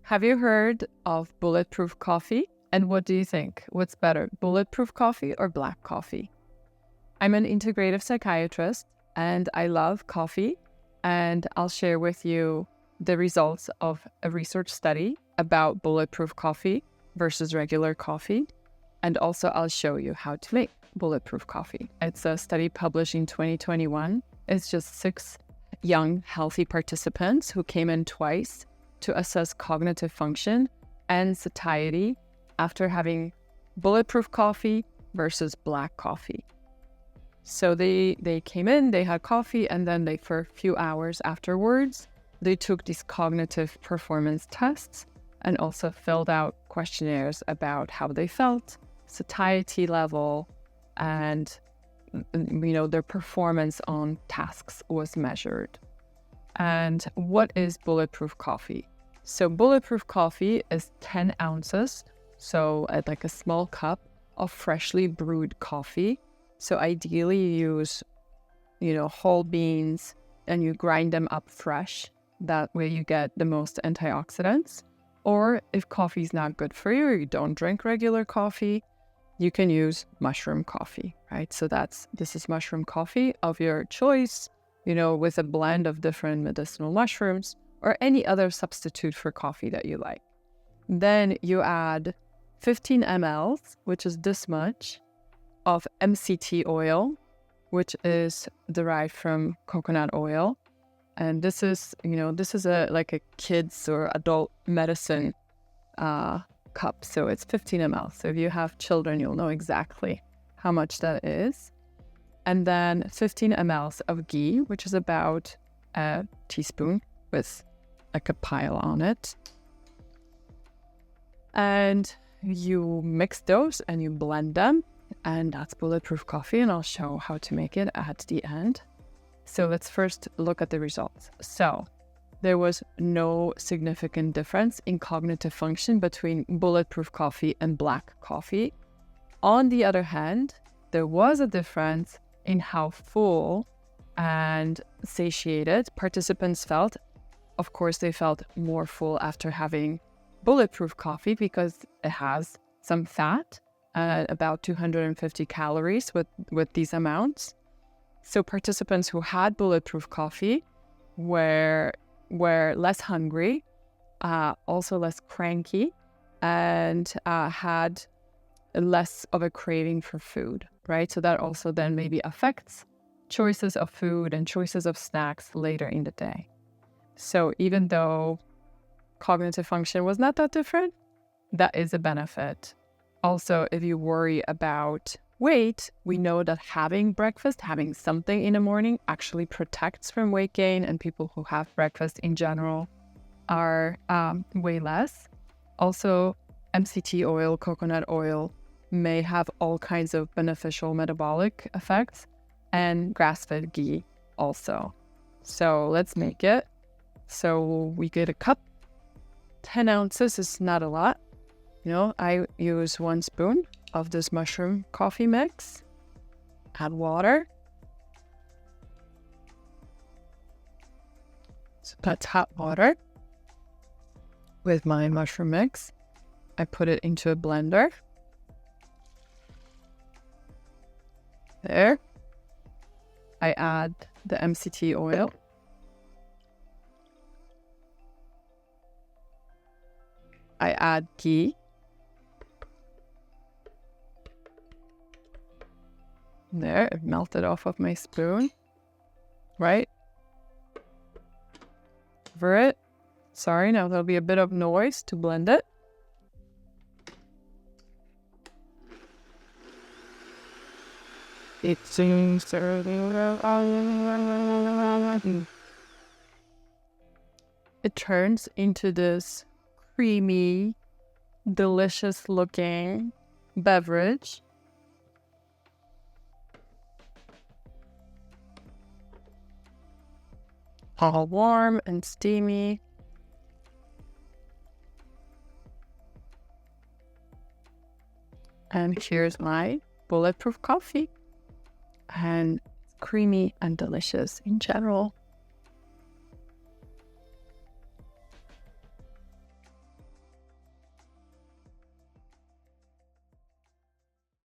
Have you heard of Bulletproof Coffee? And what do you think? What's better, Bulletproof Coffee or black coffee? I'm an integrative psychiatrist and I love coffee. And I'll share with you the results of a research study about Bulletproof Coffee versus regular coffee. And also I'll show you how to make Bulletproof Coffee. It's a study published in 2021. It's just 6 young, healthy participants who came in twice to assess cognitive function and satiety after having Bulletproof Coffee versus black coffee. So they came in, they had coffee, and then for a few hours afterwards, they took these cognitive performance tests and also filled out questionnaires about how they felt, satiety level, and their performance on tasks was measured. And what is Bulletproof Coffee? So Bulletproof Coffee is 10 ounces, so like a small cup of freshly brewed coffee. So ideally you use, whole beans and you grind them up fresh. That way you get the most antioxidants. Or if coffee is not good for you or you don't drink regular coffee, you can use mushroom coffee, right? So this is mushroom coffee of your choice, with a blend of different medicinal mushrooms or any other substitute for coffee that you like. Then you add 15 ml, which is this much, of MCT oil, which is derived from coconut oil. And this is like a kids or adult medicine cup. So it's 15 ml. So if you have children, you'll know exactly how much that is. And then 15 ml of ghee, which is about a teaspoon with like a pile on it. And you mix those and you blend them. And that's Bulletproof Coffee. And I'll show how to make it at the end. So let's first look at the results. So there was no significant difference in cognitive function between Bulletproof Coffee and black coffee. On the other hand, there was a difference in how full and satiated participants felt. Of course, they felt more full after having Bulletproof Coffee because it has some fat, about 250 calories with these amounts. So participants who had Bulletproof Coffee were less hungry, also less cranky, and had less of a craving for food, right? So that also then maybe affects choices of food and choices of snacks later in the day. So even though cognitive function was not that different, that is a benefit. Also, if you worry about weight, we know that having something in the morning actually protects from weight gain, and people who have breakfast in general are way less. Also, MCT oil, coconut oil, may have all kinds of beneficial metabolic effects, and grass-fed ghee also. So let's make it. So we get a cup. 10 ounces is not a lot. I use 1 spoon of this mushroom coffee mix. Add water. So that's hot water with my mushroom mix. I put it into a blender. There. I add the MCT oil. I add ghee. There, it melted off of my spoon, right? Over it. Sorry, now there'll be a bit of noise to blend it. It turns into this creamy, delicious looking beverage. All warm and steamy. And here's my Bulletproof Coffee. And creamy and delicious in general.